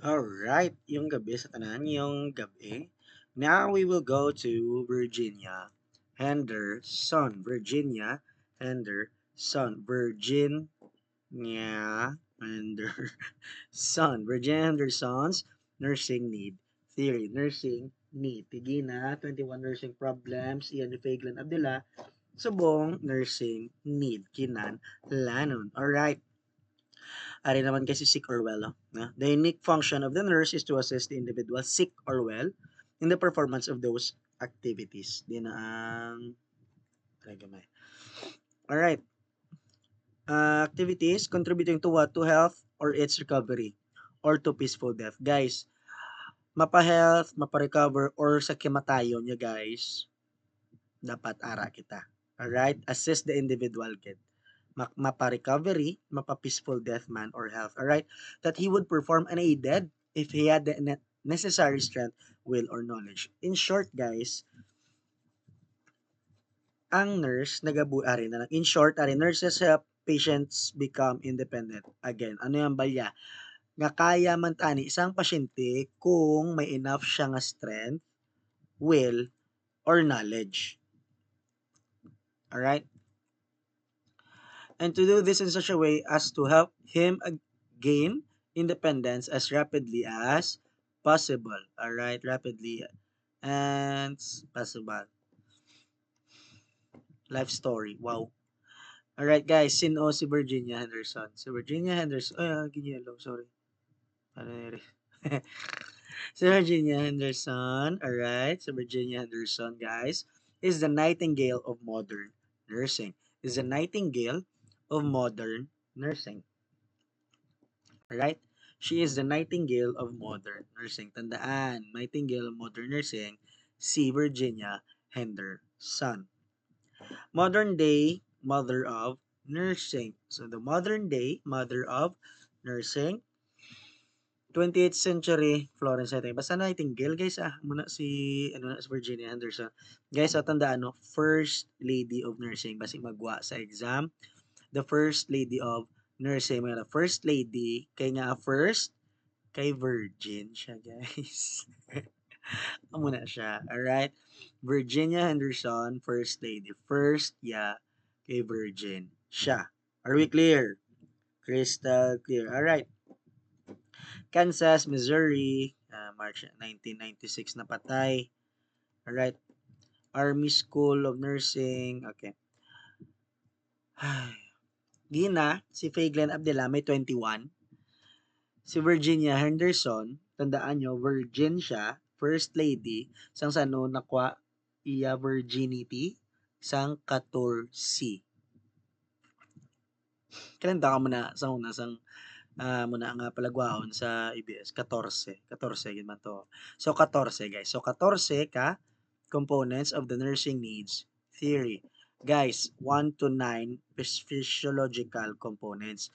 Alright, yung gabi sa tanan, yung gabi. Now we will go to Virginia Henderson. Virginia Henderson. Virginia Henderson. Virginia Henderson's nursing need theory. Nursing need. Tigina, 21 nursing problems. Iyan ni Faglan Abdullah. Subong nursing need. Kinan Lanon. Alright. Ari naman kasi sick or well. The unique function of the nurse is to assist the individual sick or well in the performance of those activities. Di na ang gamay. Alright. Activities contributing to what? To health or its recovery or to peaceful death. Guys, mapa-health, mapa-recover or sa kimatayon niya guys, dapat ara kita. Alright? Assist the individual kid. Mapa-recovery, mapa-peaceful death man or health. Alright? That he would perform unaided if he had the necessary strength, will, or knowledge. In short, guys, ang nurse, nagabuari na lang. In short, nurses help patients become independent. Again, ano yung balya? Nga kaya man tani isang pasyente kung may enough siya nga strength, will, or knowledge. Alright? And to do this in such a way as to help him gain independence as rapidly as possible. Alright, rapidly and possible. Life story. Wow. Alright guys, sino si Virginia Henderson? Si Virginia Henderson, ginyelo, sorry. Si Virginia Henderson, alright, si Virginia Henderson guys, is the nightingale of modern nursing. Is the nightingale of modern nursing. Alright? She is the nightingale of modern nursing. Tandaan, nightingale of modern nursing, si Virginia Henderson. Modern day mother of nursing. So the modern day mother of nursing, 28th century Florence Nightingale. Basta Nightingale guys muna si si Virginia Henderson. Guys, tandaan first lady of nursing basi magwa sa exam. The first lady of nursing, mga first lady kay nga first kay virgin siya guys. Amo na siya. Alright? Virginia Henderson, first lady. First, kay virgin siya. Are we clear? Crystal clear. Alright. Kansas, Missouri, March 1996 napatay. Alright. Army School of Nursing. Okay. Gina, si Faglan Abdullah, may 21. Si Virginia Henderson, tandaan nyo, virgin siya, first lady, sang sano nakwa iya virginity, sang 14. Kalanda ka muna sa una, sang muna nga palagwaon sa EBS, 14. 14, yun man to. So, 14, guys. So, 14 ka components of the nursing needs theory. Guys, 1 to 9 physiological components.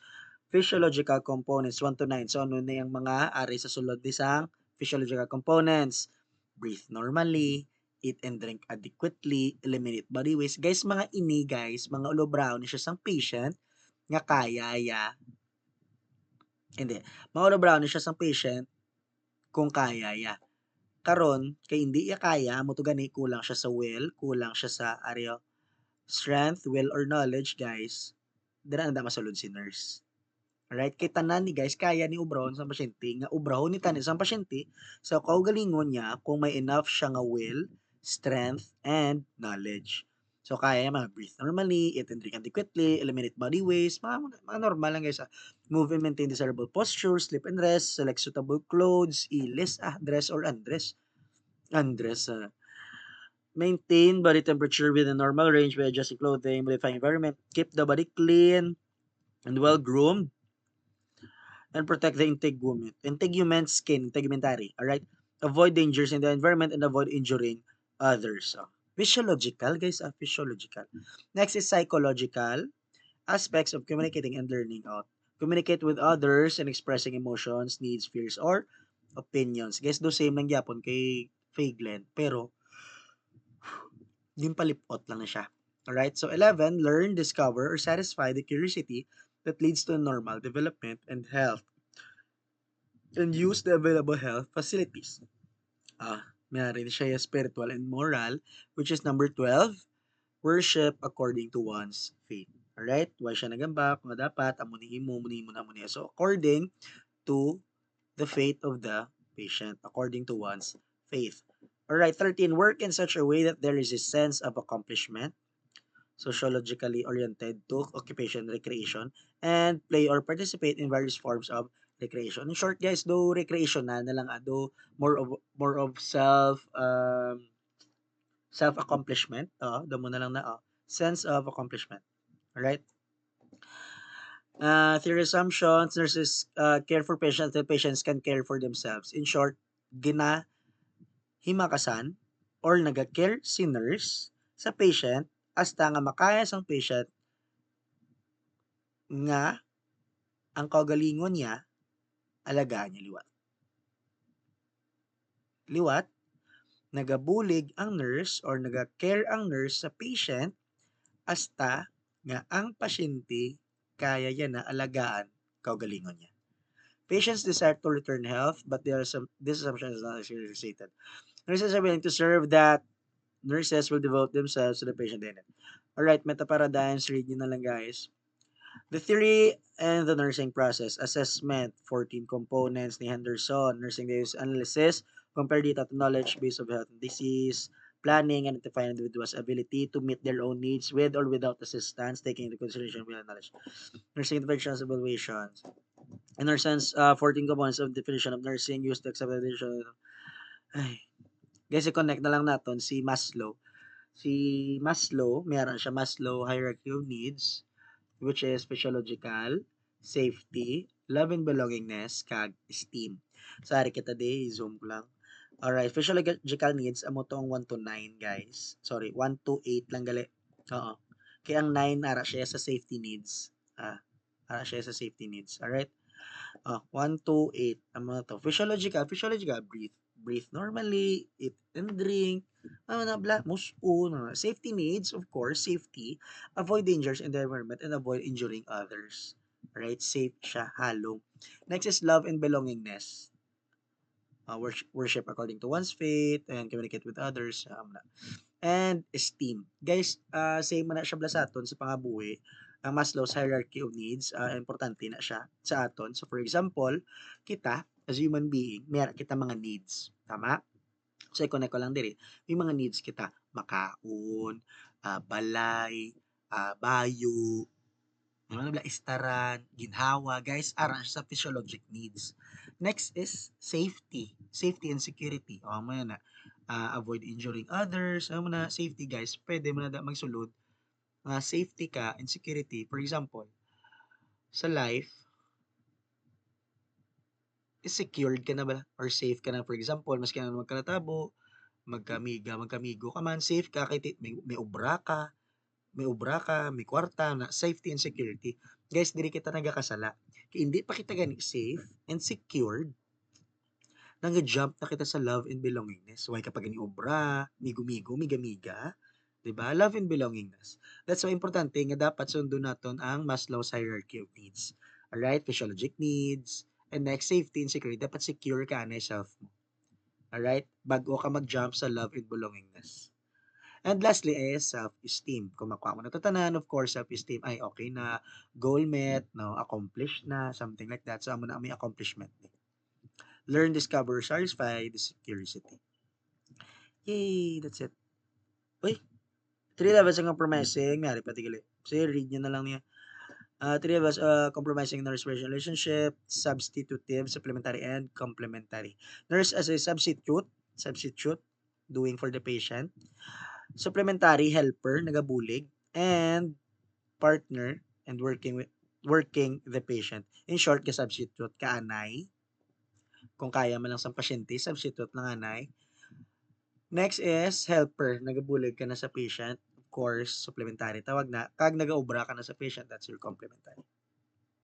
Physiological components, 1 to 9. So, ano na yung mga ari sa sulod isang physiological components? Breathe normally, eat and drink adequately, eliminate body waste. Guys, mga ini guys, mga ulobraw ni siya sang patient nga kaya hindi. Mga ulobraw ni siya sang patient kung kaya Karon, kay hindi kaya, mo to gani kulang siya sa will, kulang siya sa aryo strength, will, or knowledge, guys. Dira na masulod si nurse. Alright? Kay tanan ni guys, kaya ni ubrahon sa pasyente, nga ubrahon ni tanan sa pasyente, sa kaugalingon niya kung may enough siya nga will, strength, and knowledge. So, kaya niya breathe normally, eat and drink adequately, eliminate body waste, mga normal lang guys. Move and maintain desirable posture, sleep and rest, select suitable clothes, dress or undress. Undress, maintain body temperature within normal range by adjusting clothing, modifying environment, keep the body clean and well groomed, and protect the integumentary, alright? Avoid dangers in the environment and avoid injuring others. So, physiological, guys, physiological. Next is psychological aspects of communicating and learning out. Communicate with others and expressing emotions, needs, fears, or opinions. Guys, do same lang gyapon kay Faglen, pero yung palipot lang na siya. Alright, so 11, learn, discover, or satisfy the curiosity that leads to normal development and health. and use the available health facilities. Mayroon siya yung spiritual and moral, which is number 12, worship according to one's faith. Alright? Why siya nagambak? Kung dapat, amunihin mo na amunihin. So, according to the faith of the patient, according to one's faith. Alright, 13, work in such a way that there is a sense of accomplishment, sociologically oriented to occupation, recreation, and play or participate in various forms of recreation. In short, guys, do recreational na lang, do more of self accomplishment. Do mo na lang na sense of accomplishment. Alright? Theory assumptions, nurses care for patients and patients can care for themselves. In short, ginahimakasan or naga-care si nurse sa patient hasta nga makaya sang patient nga ang kaugalingon niya alagaan niya liwat. Liwat, nagabulig ang nurse or naga-care ang nurse sa patient hasta nga ang pasyente kaya niya na alagaan kaugalingon niya. Patients desire to return health, but this assumption is not actually stated. Nurses are willing to serve that nurses will devote themselves to the patient in it. Alright, meta paradigms, read nyo na lang guys. The theory and the nursing process. Assessment, 14 components ni Henderson. Nursing use analysis, compare data to knowledge base of health and disease. Planning, identifying individuals' ability to meet their own needs with or without assistance, taking into consideration real knowledge. Nursing interventions, evaluations. In our sense, 14 components of definition of nursing used to accept the definition. Ay, guys, i-connect na lang natin si Maslow. Si Maslow, meron siya Maslow hierarchy of needs, which is physiological, safety, love and belongingness, kag esteem. Sorry kita day, zoom ko lang. Alright, physiological needs, amo to ang 1 to 9, guys. Sorry, 1 to 8 lang gali. Oo. Kaya ang 9, ara siya sa safety needs. Ara siya sa safety needs. Alright? 1 to 8. Ano to? Physiological, breathe normally, eat and drink, safety needs, of course, safety, avoid dangers in the environment and avoid injuring others. Right? Safe siya, halong. Next is love and belongingness. Worship according to one's faith and communicate with others. And esteem. Guys, same man na siya sa aton sa pangabuhi. Ang Maslow's hierarchy of needs, importante na siya sa aton. So for example, kita as human being, meron kita mga needs. Tama? So i-connect ko lang diri. May mga needs kita, makaon, balay, bayo, istaran, ginhawa, guys, aran siya sa physiologic needs. Next is safety. Safety and security. Mo na avoid injuring others. Mo na safety, guys. Pwede mo na magsulod. Safety ka and security. For example, sa life, is secured ka na ba? Or safe ka na? For example, maski na magkalatabo, magkamigo ka man, safe ka, kahit may ubra ka, may kwarta na safety and security. Guys, diri kita nagakasala. Kaya hindi pa kita gani safe and secured, nang-jump na kita sa love and belongingness. Why kapag gani obra, migo-migo, miga-miga, 'di ba? Love and belongingness. That's why importante nga dapat sundon naton ang Maslow's hierarchy of needs. Alright, physiologic needs, and next safety and security. Dapat secure ka na self mo. Alright? Bago ka mag-jump sa love and belongingness. And lastly is self-esteem. Kung makuha mo na tatanan, of course, self-esteem ay okay na, goal met, no, accomplished na, something like that. So, amo na may accomplishment. Learn, discover, satisfy, this curiosity. Yay! That's it. Uy! 3 levels ng compromising. Mayari pati gali. So, read nyo na lang niya. 3 levels compromising nurse relationship, substitutive, supplementary, and complementary. Nurse as a substitute, doing for the patient. Supplementary, helper, nagabulig. And partner, and working the patient. In short, ka substitute, kaanay. Kung kaya man lang sa pasyente, substitute ng anay. Next is helper, nagabulig ka na sa patient. Of course, supplementary. Tawag na, kag nagaobra ka na sa patient, that's your complementary.